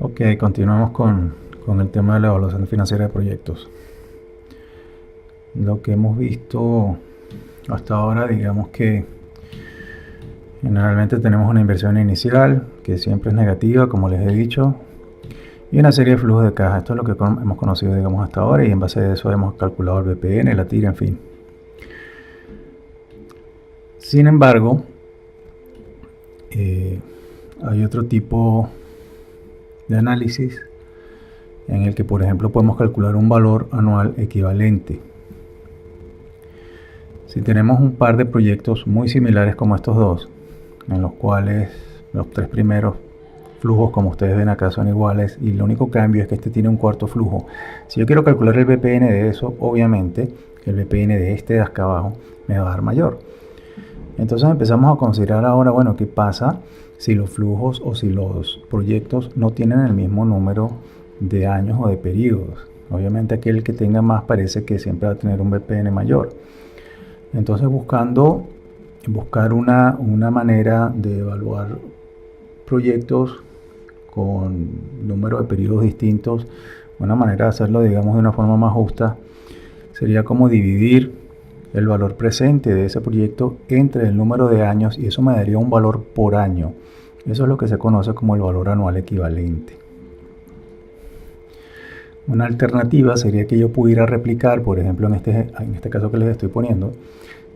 Ok, continuamos con el tema de la evaluación financiera de proyectos. Lo que hemos visto hasta ahora, digamos que generalmente tenemos una inversión inicial que siempre es negativa, como les he dicho, y una serie de flujos de caja. Esto es lo que hemos conocido, digamos, hasta ahora, y en base a eso hemos calculado el BPN, la tira, en fin. Sin embargo, hay otro tipo de análisis en el que, por ejemplo, podemos calcular un valor anual equivalente. Si tenemos un par de proyectos muy similares como estos dos, en los cuales los tres primeros flujos, como ustedes ven acá, son iguales y el único cambio es que este tiene un cuarto flujo. Si yo quiero calcular el BPN de eso, obviamente el BPN de este de acá abajo me va a dar mayor. Entonces empezamos a considerar ahora, bueno, ¿qué pasa si los flujos o si los proyectos no tienen el mismo número de años o de periodos? Obviamente aquel que tenga más parece que siempre va a tener un BPN mayor. Entonces buscar una manera de evaluar proyectos con número de periodos distintos, una manera de hacerlo, digamos, de una forma más justa, sería como dividir el valor presente de ese proyecto entre el número de años y eso me daría un valor por año. Eso es lo que se conoce como el valor anual equivalente. Una alternativa sería que yo pudiera replicar, por ejemplo, en este caso que les estoy poniendo,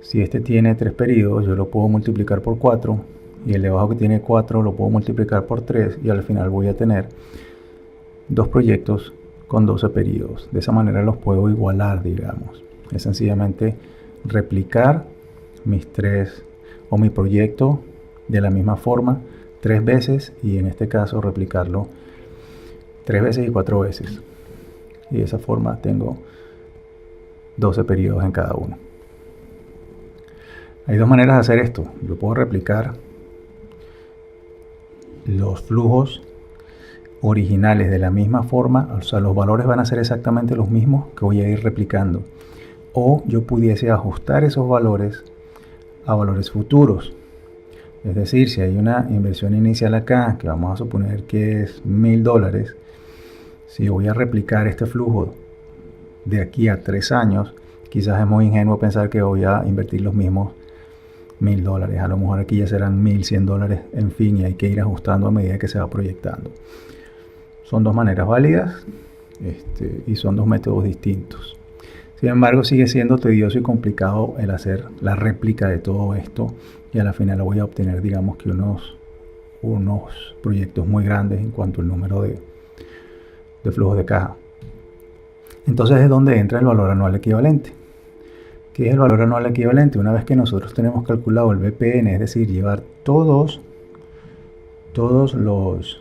si este tiene 3 periodos, yo lo puedo multiplicar por 4 y el de abajo que tiene 4 lo puedo multiplicar por 3 y al final voy a tener dos proyectos con 12 periodos. De esa manera los puedo igualar, digamos. Es sencillamente replicar mis tres o mi proyecto de la misma forma 3 veces y en este caso replicarlo 3 veces y 4 veces. Y de esa forma tengo 12 periodos en cada uno. Hay dos maneras de hacer esto. Yo puedo replicar los flujos originales de la misma forma, o sea, los valores van a ser exactamente los mismos que voy a ir replicando. O yo pudiese ajustar esos valores a valores futuros. Es decir, si hay una inversión inicial acá, que vamos a suponer que es $1000, si voy a replicar este flujo de aquí a 3 años, quizás es muy ingenuo pensar que voy a invertir los mismos $1000. A lo mejor aquí ya serán $1100, en fin, y hay que ir ajustando a medida que se va proyectando. Son dos maneras válidas y son dos métodos distintos. Sin embargo, sigue siendo tedioso y complicado el hacer la réplica de todo esto y a la final voy a obtener, digamos que unos proyectos muy grandes en cuanto al número de flujos de caja. Entonces es donde entra el valor anual equivalente. ¿Qué es el valor anual equivalente? Una vez que nosotros tenemos calculado el BPN, es decir, llevar todos los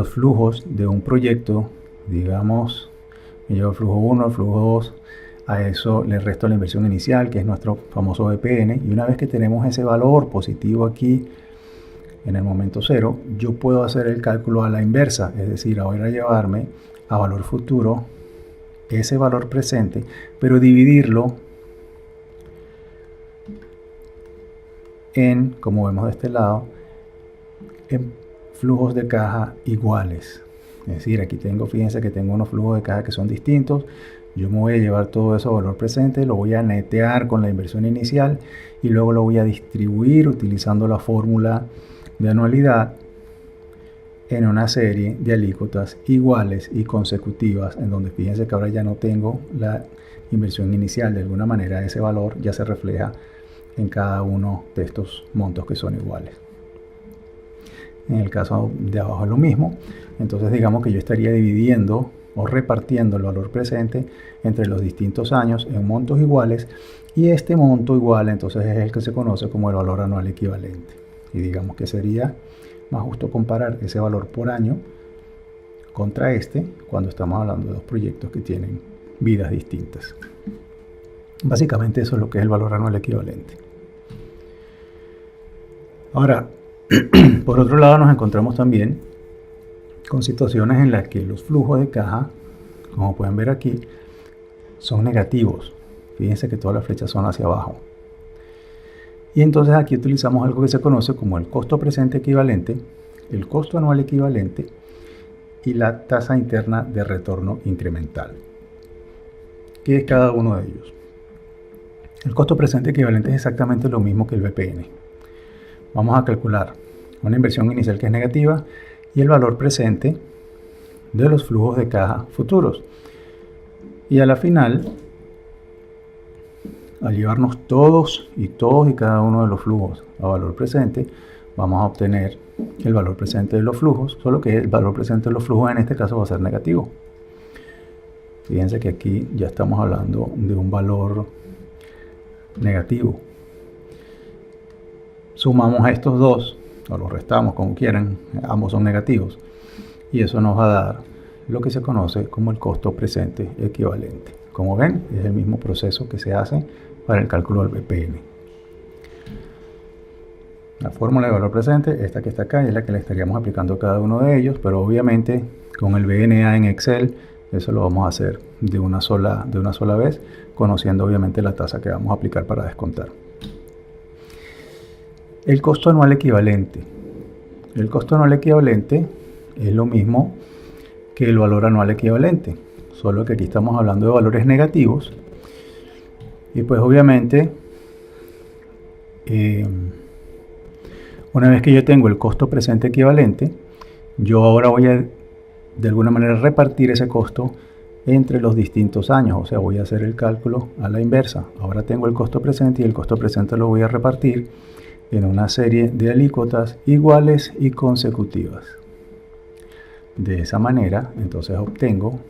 flujos de un proyecto, digamos, me llevo el flujo 1, el flujo 2, a eso le resto la inversión inicial, que es nuestro famoso BPN, y una vez que tenemos ese valor positivo aquí, en el momento 0, yo puedo hacer el cálculo a la inversa, es decir, ahora llevarme a valor futuro ese valor presente, pero dividirlo en, como vemos de este lado, en flujos de caja iguales. Es decir, aquí fíjense que tengo unos flujos de caja que son distintos. Yo me voy a llevar todo eso a valor presente, lo voy a netear con la inversión inicial y luego lo voy a distribuir utilizando la fórmula de anualidad en una serie de alícuotas iguales y consecutivas, en donde fíjense que ahora ya no tengo la inversión inicial. De alguna manera ese valor ya se refleja en cada uno de estos montos que son iguales. En el caso de abajo es lo mismo. Entonces digamos que yo estaría dividiendo o repartiendo el valor presente entre los distintos años en montos iguales y este monto igual entonces es el que se conoce como el valor anual equivalente. Y digamos que sería más justo comparar ese valor por año contra cuando estamos hablando de dos proyectos que tienen vidas distintas. Básicamente eso es lo que es el valor anual equivalente. Ahora, por otro lado nos encontramos también con situaciones en las que los flujos de caja, como pueden ver aquí, son negativos. Fíjense que todas las flechas son hacia abajo. Y entonces aquí utilizamos algo que se conoce como el costo presente equivalente, el costo anual equivalente y la tasa interna de retorno incremental. ¿Qué es cada uno de ellos? El costo presente equivalente es exactamente lo mismo que el BPN. Vamos a calcular una inversión inicial que es negativa y el valor presente de los flujos de caja futuros. Y a la final, al llevarnos todos y cada uno de los flujos a valor presente, vamos a obtener el valor presente de los flujos, solo que el valor presente de los flujos en este caso va a ser negativo. Fíjense que aquí ya estamos hablando de un valor negativo. Sumamos a estos dos, o los restamos como quieran, ambos son negativos, y eso nos va a dar lo que se conoce como el costo presente equivalente. Como ven, es el mismo proceso que se hace para el cálculo del BPN. La fórmula de valor presente, esta que está acá, es la que le estaríamos aplicando a cada uno de ellos, pero obviamente con el BNA en Excel, eso lo vamos a hacer de una sola vez, conociendo obviamente la tasa que vamos a aplicar para descontar. El costo anual equivalente. El costo anual equivalente es lo mismo que el valor anual equivalente, solo que aquí estamos hablando de valores negativos. Y pues obviamente, una vez que yo tengo el costo presente equivalente, yo ahora voy a de alguna manera repartir ese costo entre los distintos años, o sea, voy a hacer el cálculo a la inversa. Ahora tengo el costo presente y el costo presente lo voy a repartir en una serie de alícuotas iguales y consecutivas. De esa manera, entonces obtengo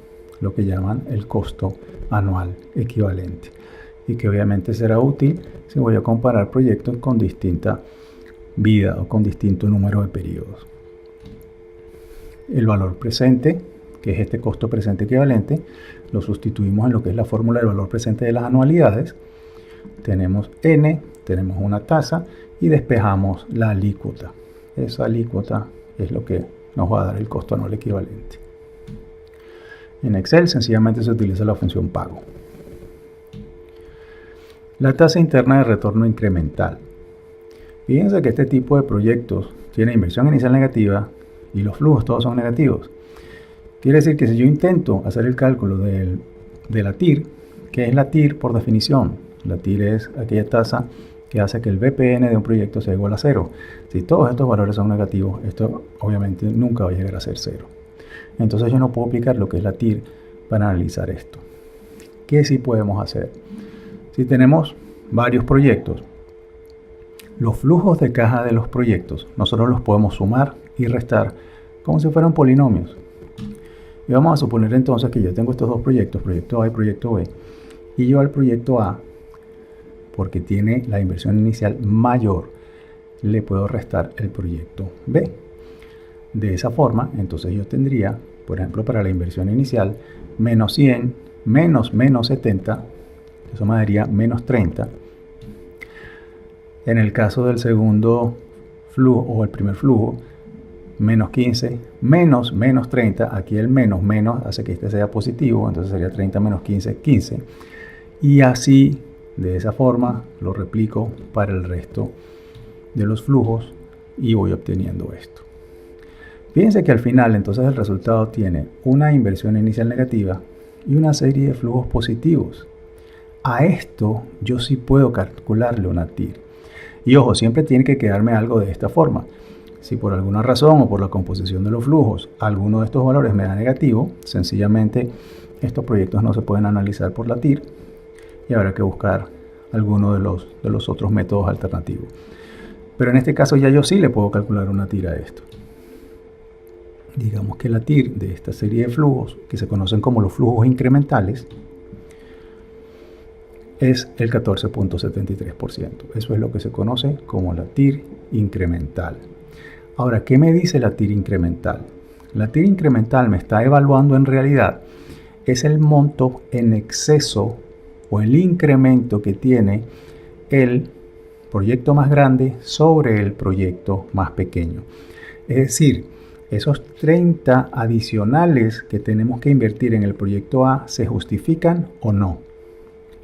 lo que llaman el costo anual equivalente, y que obviamente será útil si voy a comparar proyectos con distinta vida o con distinto número de periodos. El valor presente, que es este costo presente equivalente, lo sustituimos en lo que es la fórmula del valor presente de las anualidades. Tenemos N, tenemos una tasa y despejamos la alícuota. Esa alícuota es lo que nos va a dar el costo anual equivalente. En Excel sencillamente se utiliza la función pago. La tasa interna de retorno incremental. Fíjense que este tipo de proyectos tiene inversión inicial negativa y los flujos todos son negativos. Quiere decir que si yo intento hacer el cálculo de la TIR, ¿qué es la TIR por definición? La TIR es aquella tasa que hace que el BPN de un proyecto sea igual a 0. Si todos estos valores son negativos, esto obviamente nunca va a llegar a ser 0. Entonces yo no puedo aplicar lo que es la TIR para analizar esto. ¿Qué sí podemos hacer? Si tenemos varios proyectos, los flujos de caja de los proyectos, nosotros los podemos sumar y restar como si fueran polinomios. Y vamos a suponer entonces que yo tengo estos dos proyectos, proyecto A y proyecto B, y yo al proyecto A, porque tiene la inversión inicial mayor, le puedo restar el proyecto B. De esa forma, entonces yo tendría, por ejemplo, para la inversión inicial, menos 100, menos 70, eso me daría menos 30. En el caso del segundo flujo o el primer flujo, menos 15, menos 30, aquí el menos hace que este sea positivo, entonces sería 30 menos 15, 15. Y así, de esa forma, lo replico para el resto de los flujos y voy obteniendo esto. Fíjense que al final, entonces, el resultado tiene una inversión inicial negativa y una serie de flujos positivos. A esto yo sí puedo calcularle una TIR. Y ojo, siempre tiene que quedarme algo de esta forma. Si por alguna razón o por la composición de los flujos alguno de estos valores me da negativo, sencillamente estos proyectos no se pueden analizar por la TIR y habrá que buscar alguno de los otros métodos alternativos. Pero en este caso ya yo sí le puedo calcular una TIR a esto. Digamos que la TIR de esta serie de flujos, que se conocen como los flujos incrementales, es el 14.73%. Eso es lo que se conoce como la TIR incremental. Ahora, ¿qué me dice la TIR incremental? La TIR incremental me está evaluando en realidad es el monto en exceso o el incremento que tiene el proyecto más grande sobre el proyecto más pequeño. Es decir, esos 30 adicionales que tenemos que invertir en el proyecto A, ¿se justifican o no?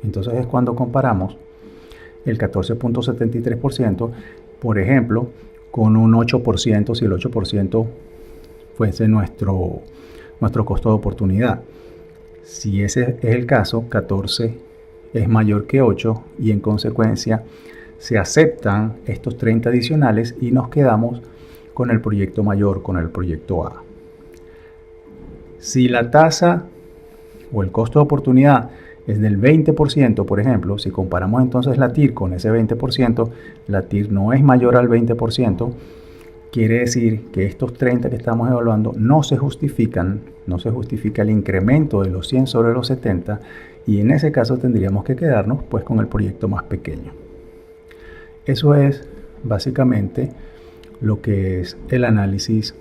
Entonces es cuando comparamos el 14.73%, por ejemplo, con un 8% si el 8% fuese nuestro costo de oportunidad. Si ese es el caso, 14 es mayor que 8 y en consecuencia se aceptan estos 30 adicionales y nos quedamos con el proyecto mayor, con el proyecto A. Si la tasa o el costo de oportunidad es del 20%, por ejemplo, si comparamos entonces la TIR con ese 20%, la TIR no es mayor al 20%, quiere decir que estos 30 que estamos evaluando no se justifica el incremento de los 100 sobre los 70 y en ese caso tendríamos que quedarnos pues con el proyecto más pequeño. Eso es básicamente lo que es el análisis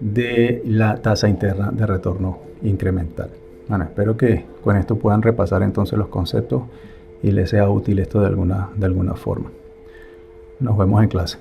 de la tasa interna de retorno incremental. Bueno, espero que con esto puedan repasar entonces los conceptos y les sea útil esto de alguna forma. Nos vemos en clase.